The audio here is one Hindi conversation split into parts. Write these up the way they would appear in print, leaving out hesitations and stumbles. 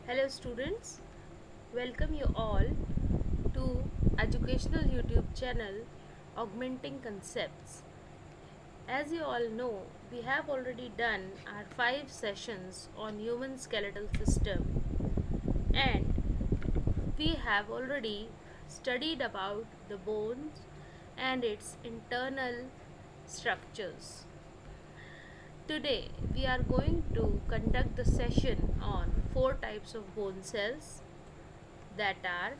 Hello students, welcome you all to educational YouTube channel Augmenting Concepts. As you all know, we have already done our 5 sessions on human skeletal system and we have already studied about the bones and its internal structures. Today we are going to conduct the session on 4 types of bone cells that are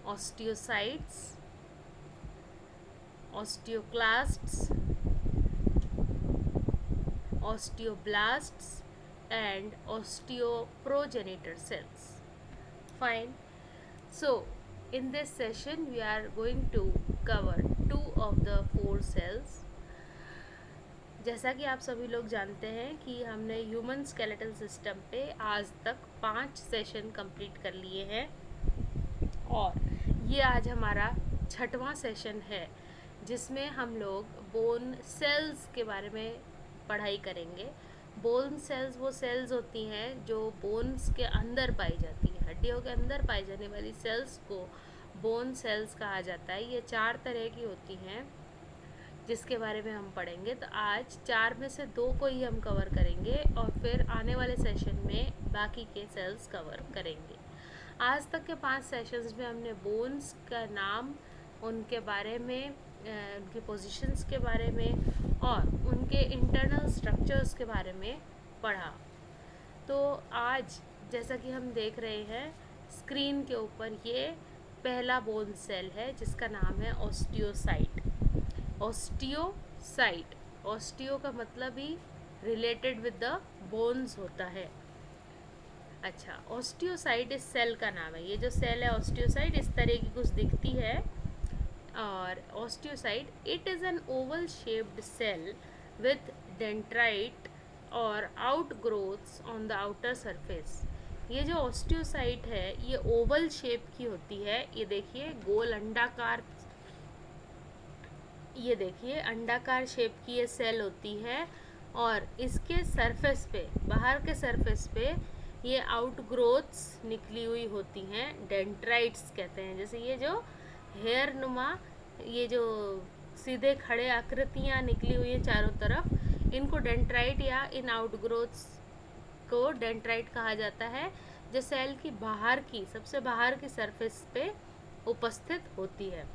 osteocytes, osteoclasts, osteoblasts, and osteoprogenitor cells. Fine. So, in this session, we are going to cover 2 of the 4 cells. जैसा कि आप सभी लोग जानते हैं कि हमने ह्यूमन स्केलेटल सिस्टम पे आज तक 5 सेशन कंप्लीट कर लिए हैं और ये आज हमारा 6वां सेशन है जिसमें हम लोग बोन सेल्स के बारे में पढ़ाई करेंगे। बोन सेल्स वो सेल्स होती हैं जो बोन्स के अंदर पाई जाती हैं, हड्डियों के अंदर पाई जाने वाली सेल्स को बोन सेल्स कहा जाता है। ये 4 तरह की होती हैं जिसके बारे में हम पढ़ेंगे। तो आज 4 में से 2 को ही हम कवर करेंगे और फिर आने वाले सेशन में बाकी के सेल्स कवर करेंगे। आज तक के 5 सेशंस में हमने बोन्स का नाम, उनके बारे में, उनकी पोजीशंस के बारे में और उनके इंटरनल स्ट्रक्चर्स के बारे में पढ़ा। तो आज जैसा कि हम देख रहे हैं स्क्रीन के ऊपर, ये पहला बोन सेल है जिसका नाम है ऑस्टियोसाइट। ऑस्टियोसाइट, ऑस्टियो का मतलब ही रिलेटेड विद द बोन्स होता है। अच्छा, ऑस्टियोसाइट इस सेल का नाम है। ये जो सेल है ऑस्टियोसाइट इस तरह की कुछ दिखती है। और osteocyte it is an oval shaped cell with dendrite और outgrowths on the outer surface. ये जो ऑस्टियोसाइट है ये ओवल शेप की होती है। ये देखिए गोल अंडाकार, ये देखिए अंडाकार शेप की ये सेल होती है और इसके सरफेस पे, बाहर के सरफेस पे ये आउटग्रोथ्स निकली हुई होती हैं, डेंड्राइट्स कहते हैं। जैसे ये जो हेयर नुमा, ये जो सीधे खड़े आकृतियाँ निकली हुई हैं चारों तरफ, इनको डेंड्राइट या इन आउटग्रोथ्स को डेंड्राइट कहा जाता है, जो सेल की बाहर की, सबसे बाहर की सरफेस पे उपस्थित होती है।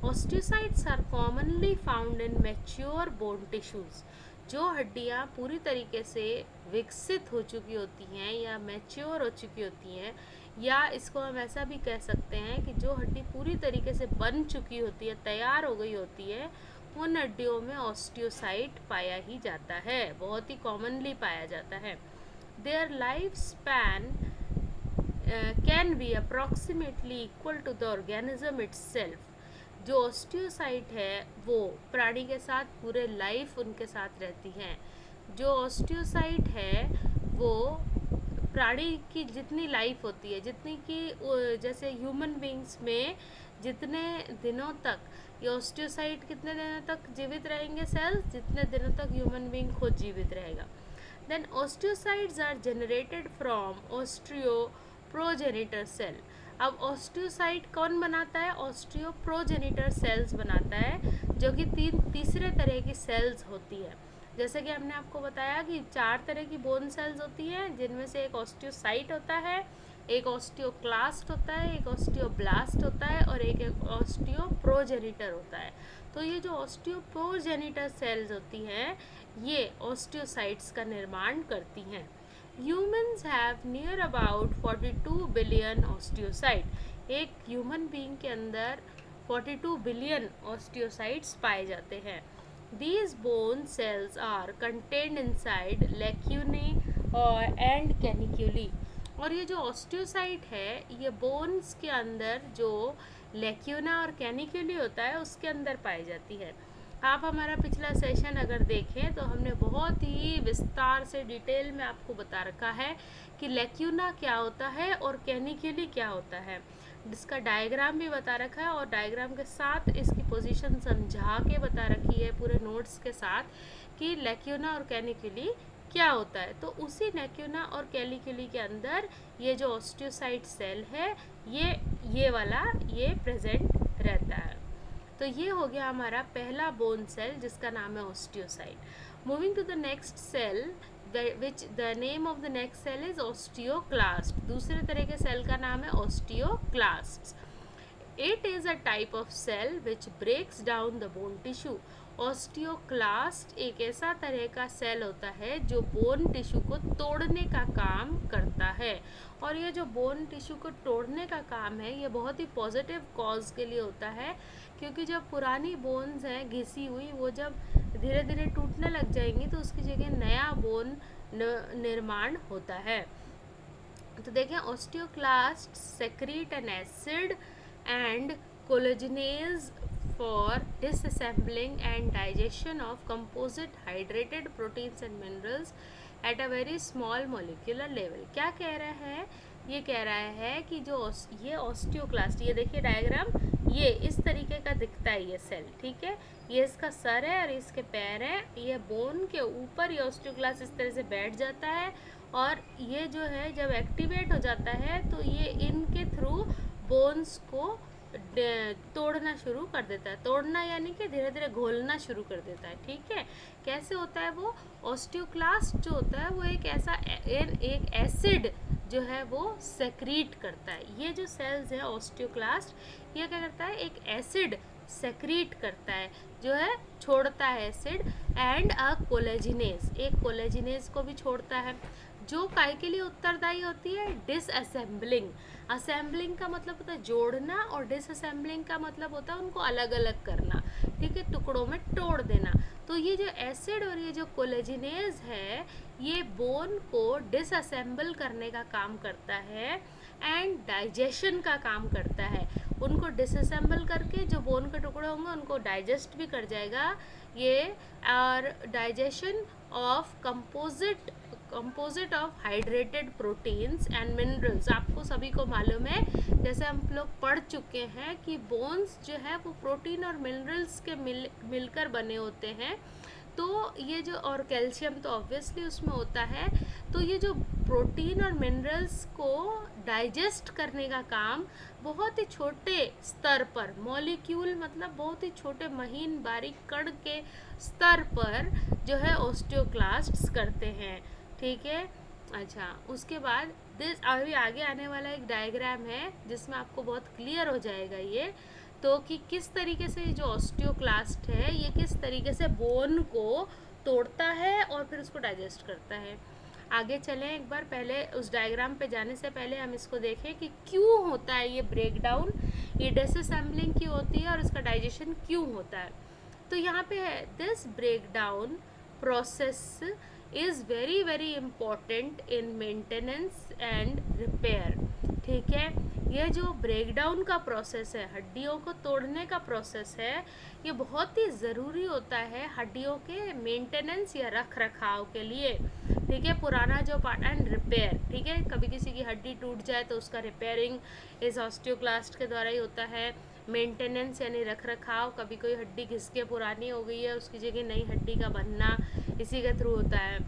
Osteocytes are commonly found in mature bone tissues. जो हड्डियाँ पूरी तरीके से विकसित हो चुकी होती हैं या मैच्योर हो चुकी होती हैं, या इसको हम ऐसा भी कह सकते हैं कि जो हड्डी पूरी तरीके से बन चुकी होती है, तैयार हो गई होती है, उन हड्डियों में ऑस्टियोसाइट पाया ही जाता है, बहुत ही कॉमनली पाया जाता है। Their life span can be approximately equal to the organism itself. जो ऑस्टियोसाइट है वो प्राणी के साथ पूरे लाइफ उनके साथ रहती हैं। जो ऑस्टियोसाइट है वो प्राणी की जितनी लाइफ होती है, जितनी कि जैसे ह्यूमन बींग्स में जितने दिनों तक ये ऑस्टियोसाइट, कितने दिनों तक जीवित रहेंगे सेल्स, जितने दिनों तक ह्यूमन बींग खुद जीवित रहेगा। Then osteocytes are generated from osteoprogenitor cell. अब ऑस्टियोसाइट कौन बनाता है? ऑस्टियोप्रोजेनिटर सेल्स बनाता है, जो कि तीसरे तरह की सेल्स होती है। जैसे कि हमने आपको बताया कि 4 तरह की बोन सेल्स होती हैं, जिनमें से एक ऑस्टियोसाइट होता है, एक ऑस्टियोक्लास्ट होता है, एक ऑस्टियोब्लास्ट होता है और एक ऑस्टियोप्रोजेनिटर होता है। तो ये जो ऑस्टियोप्रोजेनिटर सेल्स होती हैं ये ऑस्टियोसाइट्स का निर्माण करती हैं। Humans have near about 42 billion osteocyte. एक ह्यूमन बीइंग के अंदर 42 बिलियन ऑस्टियोसाइट्स पाए जाते हैं। These bone cells are contained inside lacunae and caniculi। और ये जो ऑस्टियोसाइट है ये बोन्स के अंदर जो लेक्यूना और कैनिक्यूली होता है उसके अंदर पाई जाती है। आप हमारा पिछला सेशन अगर देखें तो हमने बहुत ही विस्तार से डिटेल में आपको बता रखा है कि लेक्यूना क्या होता है और कैनिक्यूली क्या होता है। जिसका डायग्राम भी बता रखा है और डायग्राम के साथ इसकी पोजीशन समझा के बता रखी है पूरे नोट्स के साथ कि लेक्यूना और कैनिक्यूली क्या होता है, तो उसी नेक्यूना और कैलिक्यूली के अंदर ये जो ऑस्टियोसाइट सेल है ये वाला ये प्रेजेंट रहता है। तो ये हो गया हमारा पहला बोन सेल जिसका नाम है osteocyte. Moving to the next cell which the name of the next cell is osteoclast। दूसरे तरह के सेल का नाम है osteoclasts। It is a type of cell which breaks down the bone tissue। Osteoclast एक ऐसा तरह का सेल होता है जो बोन टिश्यू को तोड़ने का काम करता है। और ये जो बोन टिश्यू को तोड़ने का काम है ये बहुत ही पॉजिटिव कॉज के लिए होता है, क्योंकि जब पुरानी बोन्स हैं घिसी हुई वो जब धीरे धीरे टूटने लग जाएंगी तो उसकी जगह नया बोन निर्माण होता है। तो देखें, osteoclast secrete N acid and collagenase for disassembling and digestion of composite hydrated proteins and minerals at a very small molecular level। क्या कह रहा है, ये कह रहा है कि जो ये ऑस्टियोक्लास्ट, ये देखिए डायग्राम, ये इस तरीके का दिखता है ये सेल, ठीक है, ये इसका सर है और इसके पैर हैं, ये बोन के ऊपर ये ऑस्टियोक्लास्ट इस तरह से बैठ जाता है और ये जो है जब एक्टिवेट हो जाता है तो ये इनके थ्रू बोन्स को तोड़ना शुरू कर देता है। तोड़ना यानी कि धीरे धीरे घोलना शुरू कर देता है, ठीक है। कैसे होता है वो, ऑस्टियोक्लास्ट जो होता है वो एक ऐसा एक एसिड जो है वो सेक्रीट करता है। ये जो सेल्स है ऑस्टियोक्लास्ट ये क्या करता है, एक एसिड सेक्रीट करता है जो है छोड़ता है एसिड, एंड अ कोलेजिनेज, एक कोलेजिनेज को भी छोड़ता है जो काय के लिए उत्तरदायी होती है, डिसअसेंबलिंग। असेंबलिंग का मतलब होता है जोड़ना और डिसअसेंबलिंग का मतलब होता है उनको अलग अलग करना, ठीक है, टुकड़ों में तोड़ देना। तो ये जो एसिड और ये जो कोलेजिनेज है ये बोन को डिसअसेंबल करने का काम करता है एंड डाइजेशन का काम करता है। उनको डिसअसेंबल करके जो बोन के टुकड़े होंगे उनको डाइजेस्ट भी कर जाएगा ये, और digestion of composite of hydrated proteins and minerals. आपको सभी को मालूम है, जैसे हम लोग पढ़ चुके हैं कि बोन्स जो है वो प्रोटीन और मिनरल्स के मिलकर बने होते हैं। तो ये जो, और कैल्शियम तो ऑब्वियसली उसमें होता है, तो ये जो प्रोटीन और मिनरल्स को डाइजेस्ट करने का काम बहुत ही छोटे स्तर पर, मॉलिक्यूल मतलब बहुत ही छोटे महीन बारीक कण के स्तर पर जो है ऑस्टियोक्लास्ट्स करते हैं, ठीक है। अच्छा, उसके बाद अभी आगे आने वाला एक डायग्राम है जिसमें आपको बहुत क्लियर हो जाएगा ये, तो कि किस तरीके से जो ऑस्टियोक्लास्ट है ये किस तरीके से बोन को तोड़ता है और फिर उसको डाइजेस्ट करता है। आगे चलें एक बार, पहले उस डायग्राम पे जाने से पहले हम इसको देखें कि क्यों होता है ये ब्रेकडाउन, ये डिसअसेंबलिंग क्यों होती है और इसका डाइजेशन क्यों होता है। तो यहाँ पे है, this breakdown process is very very important in maintenance and repair, ठीक है। ये जो ब्रेकडाउन का प्रोसेस है, हड्डियों को तोड़ने का प्रोसेस है, ये बहुत ही ज़रूरी होता है हड्डियों के मेंटेनेंस या रख रखाव के लिए, ठीक है। पुराना जो पार्ट एंड रिपेयर, ठीक है, कभी किसी की हड्डी टूट जाए तो उसका रिपेयरिंग इस ऑस्टियोक्लास्ट के द्वारा ही होता है। मेंटेनेंस यानी रख रखाव, कभी कोई हड्डी घिस के पुरानी हो गई है उसकी जगह नई हड्डी का बनना इसी के थ्रू होता है,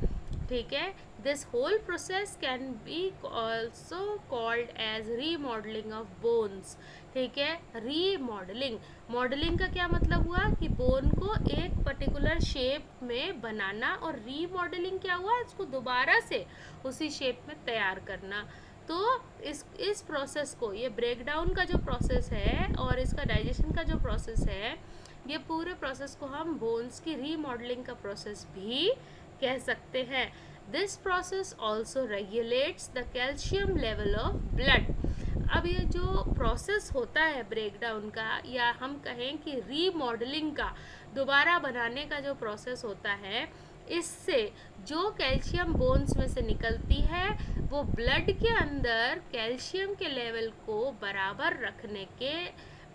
ठीक है। This whole process can be also called as remodelling of bones, ठीक है। रीमॉडलिंग, मॉडलिंग का क्या मतलब हुआ कि बोन को एक पर्टिकुलर शेप में बनाना, और रीमॉडलिंग क्या हुआ, इसको दोबारा से उसी शेप में तैयार करना। तो इस प्रोसेस को, ये ब्रेकडाउन का जो प्रोसेस है और इसका डाइजेशन का जो प्रोसेस है, ये पूरे प्रोसेस को हम बोन्स की रीमॉडलिंग का प्रोसेस भी कह सकते हैं। This process also regulates the calcium level of blood. अब ये जो प्रोसेस होता है ब्रेकडाउन का, या हम कहें कि रीमॉडलिंग का, दोबारा बनाने का जो प्रोसेस होता है, इससे जो कैल्शियम बोन्स में से निकलती है वो ब्लड के अंदर कैल्शियम के लेवल को बराबर रखने के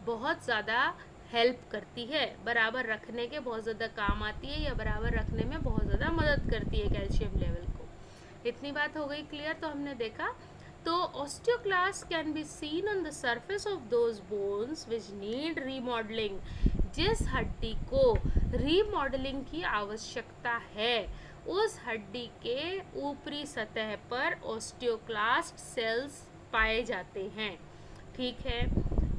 बहुत ज़्यादा हेल्प करती है, बराबर रखने के बहुत ज़्यादा काम आती है, या बराबर रखने में बहुत ज़्यादा मदद करती है कैल्शियम लेवल को। इतनी बात हो गई क्लियर। तो हमने देखा, तो osteoclast can be seen on the surface of those bones which need remodelling. जिस हड्डी को रीमॉडलिंग की आवश्यकता है उस हड्डी के ऊपरी सतह पर ऑस्टियोक्लास्ट सेल्स पाए जाते हैं। ठीक है,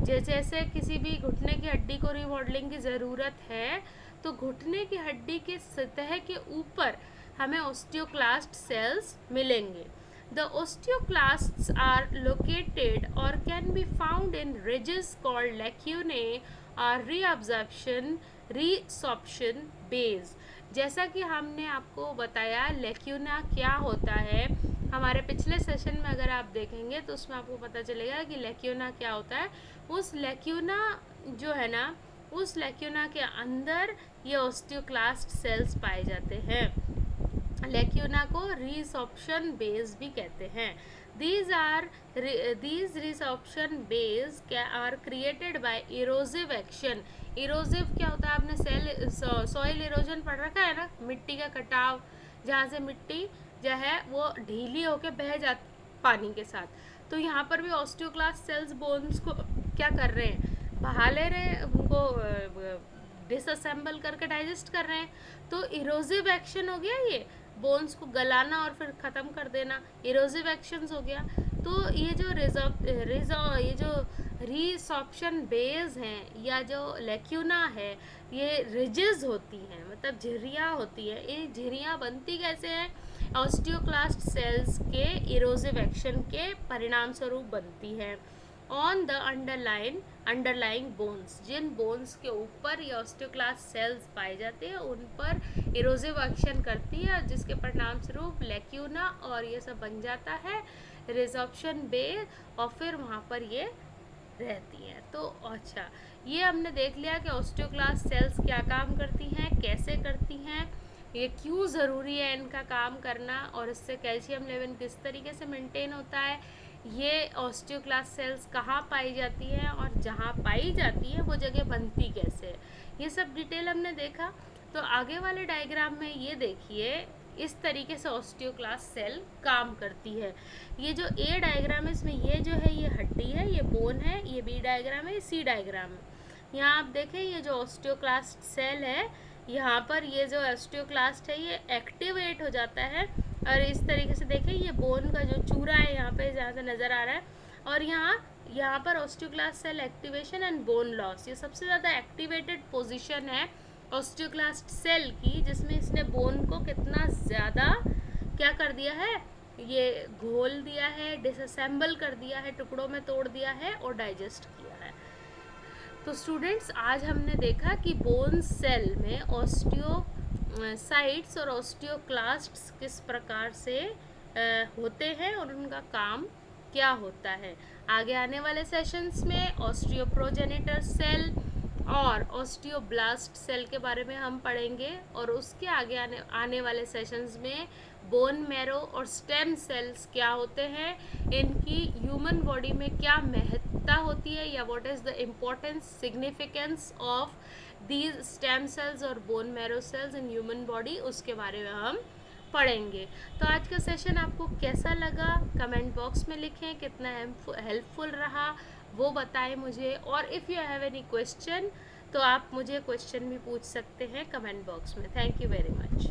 जैसे किसी भी घुटने की हड्डी को रिमॉडलिंग की ज़रूरत है, तो घुटने की हड्डी के सतह के ऊपर हमें ऑस्टियोक्लास्ट सेल्स मिलेंगे। The osteoclasts are located or can be found in ridges called lacunae or resorption bays। जैसा कि हमने आपको बताया लेक्यूना क्या होता है, हमारे पिछले सेशन में अगर आप देखेंगे तो उसमें आपको पता चलेगा कि लेक्यूना क्या होता है। उस लेक्यूना जो है ना, उस लेक्यूना के अंदर ये ऑस्टियोक्लास्ट सेल्स पाए जाते हैं। लेक्यूना को रिसॉर्प्शन बेस भी कहते हैं। These resorption bays are created by erosive action। इरोजिव क्या होता है, आपने सॉइल इरोजन पढ़ रखा है ना, मिट्टी का कटाव, जहाँ से मिट्टी जो है वो ढीली होके बह जाती पानी के साथ। तो यहाँ पर भी ऑस्टियोक्लास्ट सेल्स बोन्स को क्या कर रहे हैं, बहा ले रहे हैं, उनको डिसअसेंबल करके डाइजेस्ट कर रहे हैं। तो इरोजिव एक्शन हो गया, ये बोन्स को गलाना और फिर ख़त्म कर देना, इरोजिव एक्शंस हो गया। तो ये जो रिसॉर्प्शन बेस हैं या जो लेक्यूना है, ये रिजेस होती हैं, मतलब झिर्रियाँ होती हैं। ये झिर्रियाँ बनती कैसे हैं, ऑस्टियोक्लास्ट सेल्स के इरोजिव एक्शन के परिणाम स्वरूप बनती हैं। ऑन द अंडरलाइंग बोन्स, जिन बोन्स के ऊपर ये ऑस्टियोक्लास्ट सेल्स पाए जाते हैं उन पर इरोजिव एक्शन करती है, जिसके परिणाम स्वरूप लेक्यूना और ये सब बन जाता है रिसॉर्प्शन बेस, और फिर वहाँ पर ये रहती हैं। तो अच्छा, ये हमने देख लिया कि ऑस्टियोक्लास्ट सेल्स क्या काम करती हैं, कैसे करती हैं, ये क्यों ज़रूरी है इनका काम करना, और इससे कैल्शियम लेवल किस तरीके से मेंटेन होता है, ये ऑस्टियोक्लास्ट सेल्स कहाँ पाई जाती हैं, और जहाँ पाई जाती है वो जगह बनती कैसे है, ये सब डिटेल हमने देखा। तो आगे वाले डायग्राम में ये देखिए, इस तरीके से ऑस्टियोक्लास्ट सेल काम करती है। ये जो ए डायग्राम है, इसमें ये जो है ये हड्डी है, ये बोन है, ये बी डायग्राम है, ये सी डायग्राम है। यहाँ आप देखें, ये जो ऑस्टियोक्लास्ट सेल है, यहाँ पर ये जो ऑस्टियोक्लास्ट है ये एक्टिवेट हो जाता है, और इस तरीके से देखें, ये बोन का जो चूरा है यहाँ पे जहाँ से नज़र आ रहा है, और यहाँ पर osteoclast cell activation and bone loss, ये सबसे ज़्यादा एक्टिवेटेड पोजीशन है ऑस्टियोक्लास्ट सेल की, जिसमें इसने बोन को कितना ज़्यादा क्या कर दिया है, ये घोल दिया है, डिसअसेंबल कर दिया है, टुकड़ों में तोड़ दिया है और डाइजेस्ट किया है। तो स्टूडेंट्स, आज हमने देखा कि बोन सेल में ऑस्टियोसाइट्स और ऑस्टियोक्लास्ट्स किस प्रकार से होते हैं और उनका काम क्या होता है। आगे आने वाले सेशंस में ऑस्टियोप्रोजेनिटर सेल और ऑस्टियोब्लास्ट सेल के बारे में हम पढ़ेंगे, और उसके आगे आने वाले सेशंस में बोन मैरो और स्टेम सेल्स क्या होते हैं, इनकी ह्यूमन बॉडी में क्या महत्ता होती है, या what is the importance significance of these stem cells और bone marrow cells in human body, उसके बारे में हम पढ़ेंगे। तो आज का सेशन आपको कैसा लगा, कमेंट बॉक्स में लिखें, कितना हेल्पफुल रहा वो बताएं मुझे, और if you have any question तो आप मुझे क्वेश्चन भी पूछ सकते हैं कमेंट बॉक्स में। Thank you very much.